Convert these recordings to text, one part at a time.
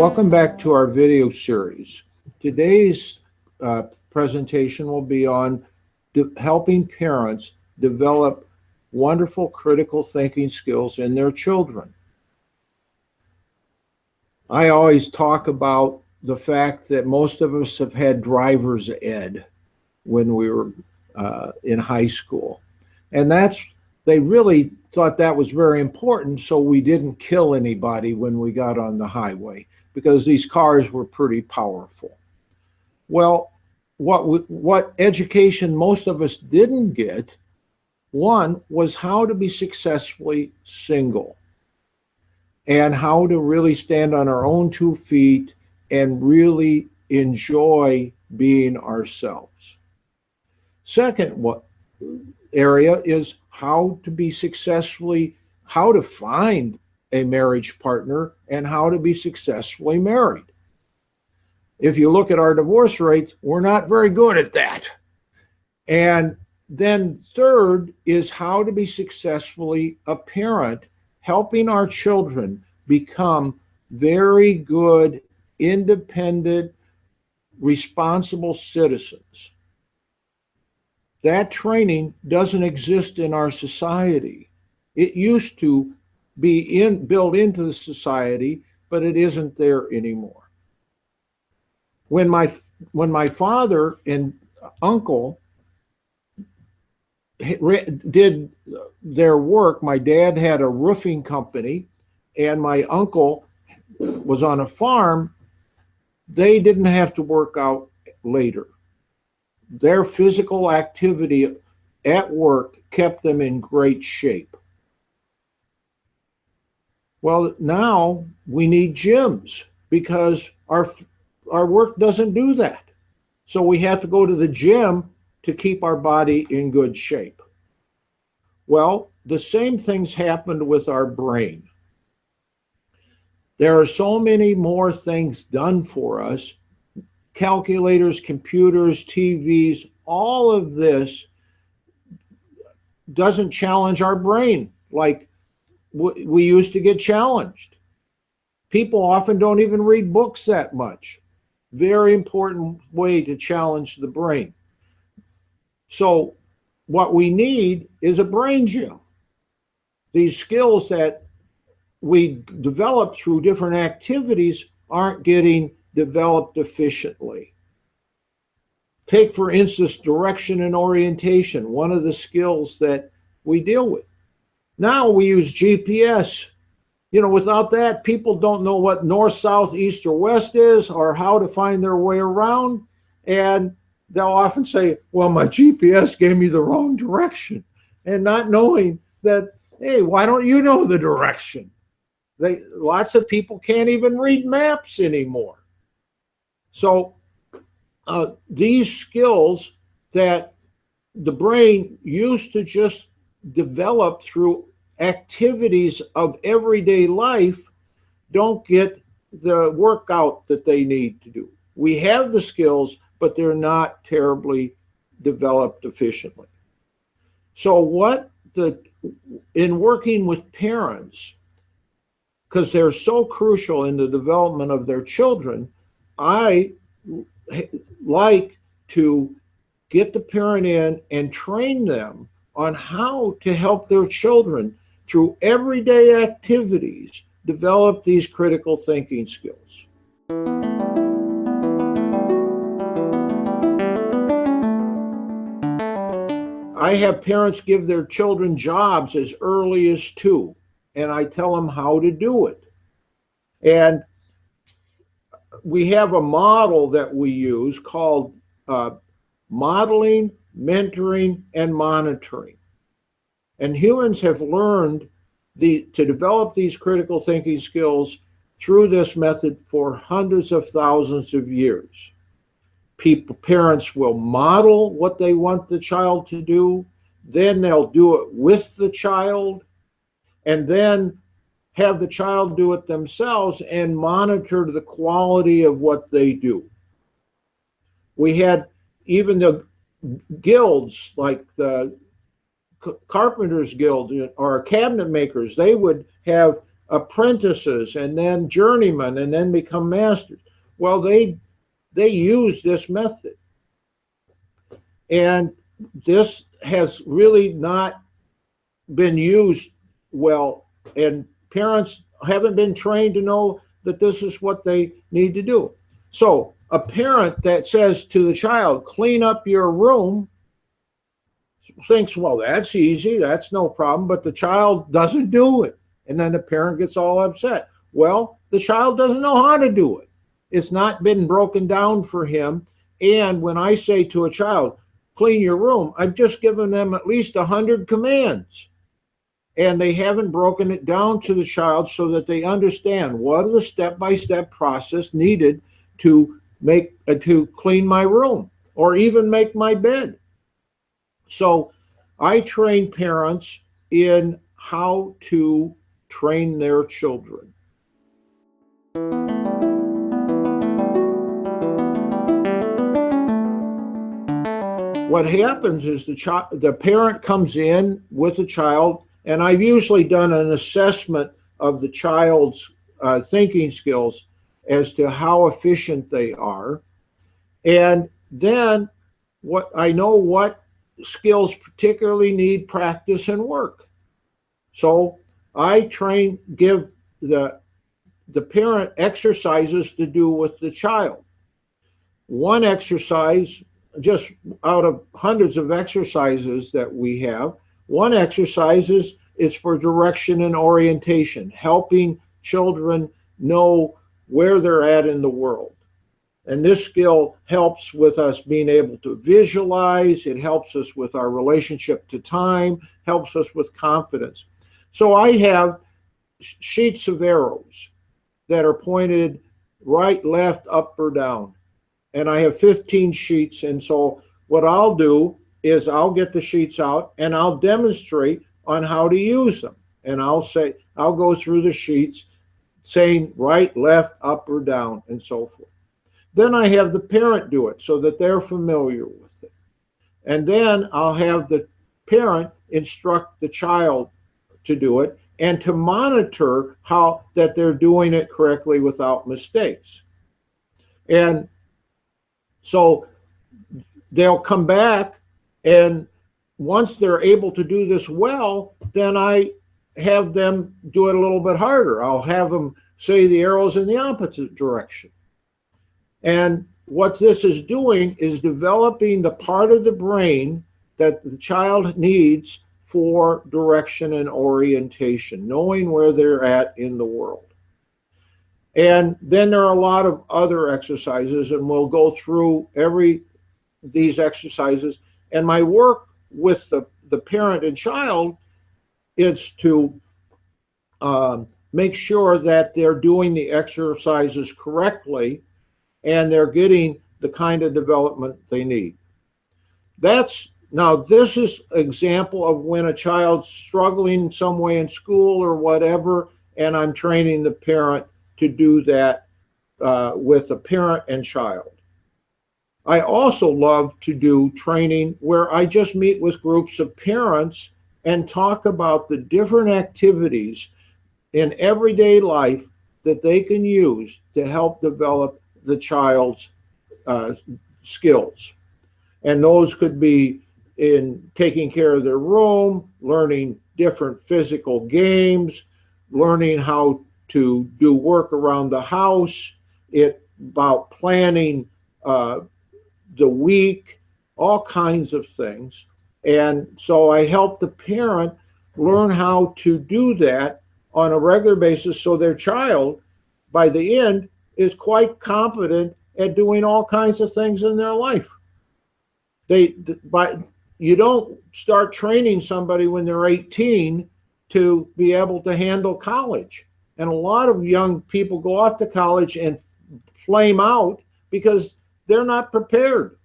Welcome back to our video series. Today's presentation will be on helping parents develop wonderful critical thinking skills in their children. I always talk about the fact that most of us have had driver's ed when we were in high school. And they really thought that was very important, so we didn't kill anybody when we got on the highway, because these cars were pretty powerful. Well, what education most of us didn't get, one, was how to be successfully single and how to really stand on our own 2 feet and really enjoy being ourselves. Second area is how to find a marriage partner and how to be successfully married. If you look at our divorce rate, we're not very good at that. And then third is how to be successfully a parent, helping our children become very good, independent, responsible citizens. That training doesn't exist in our society. It used to be built into the society, but it isn't there anymore. When my father and uncle did their work, my dad had a roofing company and my uncle was on a farm, they didn't have to work out later. Their physical activity at work kept them in great shape. Well, now we need gyms because our work doesn't do that. So we have to go to the gym to keep our body in good shape. Well, the same things happened with our brain. There are so many more things done for us. Calculators, computers, TVs, all of this doesn't challenge our brain like we used to get challenged. People often don't even read books that much. Very important way to challenge the brain. So what we need is a brain gym. These skills that we develop through different activities aren't getting developed efficiently. Take, for instance, direction and orientation, one of the skills that we deal with. Now we use GPS. Without that, people don't know what north, south, east, or west is, or how to find their way around. And they'll often say, well, my GPS gave me the wrong direction. And not knowing that, hey, why don't you know the direction? Lots of people can't even read maps anymore. So these skills that the brain used to just develop through activities of everyday life don't get the workout that they need to do. We have the skills, but they're not terribly developed efficiently. So in working with parents, because they're so crucial in the development of their children, I like to get the parent in and train them on how to help their children through everyday activities develop these critical thinking skills. I have parents give their children jobs as early as 2, and I tell them how to do it. And we have a model that we use called modeling, mentoring, and monitoring. And humans have learned to develop these critical thinking skills through this method for hundreds of thousands of years. Parents will model what they want the child to do, then they'll do it with the child, and then have the child do it themselves and monitor the quality of what they do. We had even the guilds like the Carpenters Guild or cabinet makers. They would have apprentices and then journeymen and then become masters. Well, they use this method. And this has really not been used well, and parents haven't been trained to know that this is what they need to do. So a parent that says to the child, clean up your room, thinks, well, that's easy, that's no problem, but the child doesn't do it. And then the parent gets all upset. Well, the child doesn't know how to do it. It's not been broken down for him. And when I say to a child, clean your room, I've just given them at least 100 commands. And they haven't broken it down to the child so that they understand what are the step-by-step process needed to clean my room or even make my bed. So I train parents in how to train their children. What happens is the parent comes in with the child, and I've usually done an assessment of the child's thinking skills as to how efficient they are. And then what skills particularly need practice and work. So I give the parent exercises to do with the child. One exercise, just out of hundreds of exercises that we have, one exercise is for direction and orientation, helping children know where they're at in the world. And this skill helps with us being able to visualize. It helps us with our relationship to time, helps us with confidence. So I have sheets of arrows that are pointed right, left, up, or down. And I have 15 sheets. And so what I'll do is I'll get the sheets out and I'll demonstrate on how to use them. And I'll go through the sheets saying right, left, up, or down, and so forth. Then I have the parent do it so that they're familiar with it. And then I'll have the parent instruct the child to do it and to monitor how that they're doing it correctly without mistakes. And so they'll come back, and once they're able to do this well, then I have them do it a little bit harder. I'll have them say the arrows in the opposite direction. And what this is doing is developing the part of the brain that the child needs for direction and orientation, knowing where they're at in the world. And then there are a lot of other exercises, and we'll go through these exercises. And my work with the parent and child is to make sure that they're doing the exercises correctly and they're getting the kind of development they need. Now this is an example of when a child's struggling some way in school or whatever, and I'm training the parent to do that with the parent and child. I also love to do training where I just meet with groups of parents and talk about the different activities in everyday life that they can use to help develop the child's skills. And those could be in taking care of their room, learning different physical games, learning how to do work around the house, about planning the week, all kinds of things. And so I help the parent learn how to do that on a regular basis so their child, by the end, is quite competent at doing all kinds of things in their life. You don't start training somebody when they're 18 to be able to handle college. And a lot of young people go off to college and flame out because they're not prepared.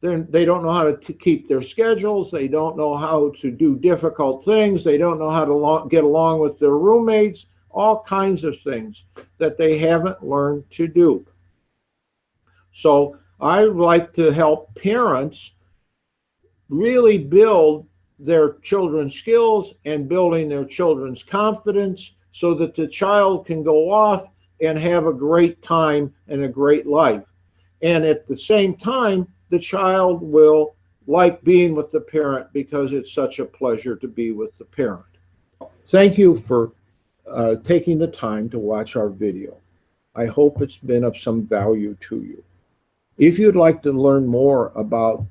They don't know how to keep their schedules. They don't know how to do difficult things. They don't know how to get along with their roommates, all kinds of things that they haven't learned to do. So I like to help parents really build their children's skills and building their children's confidence so that the child can go off and have a great time and a great life. And at the same time, the child will like being with the parent because it's such a pleasure to be with the parent. Thank you for taking the time to watch our video. I hope it's been of some value to you. If you'd like to learn more about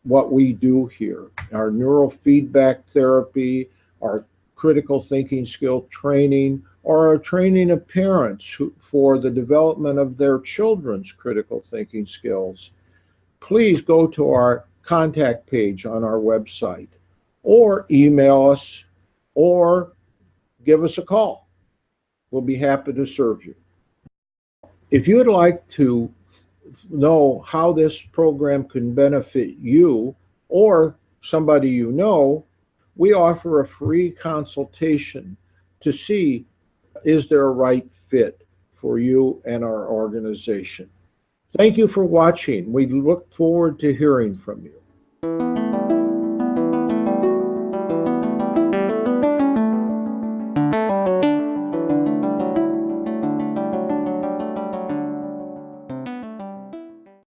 what we do here, our neurofeedback therapy, our critical thinking skill training, or our training of parents for the development of their children's critical thinking skills, please go to our contact page on our website, or email us, or give us a call. We'll be happy to serve you. If you'd like to know how this program can benefit you or somebody you know, we offer a free consultation to see, is there a right fit for you and our organization? Thank you for watching. We look forward to hearing from you.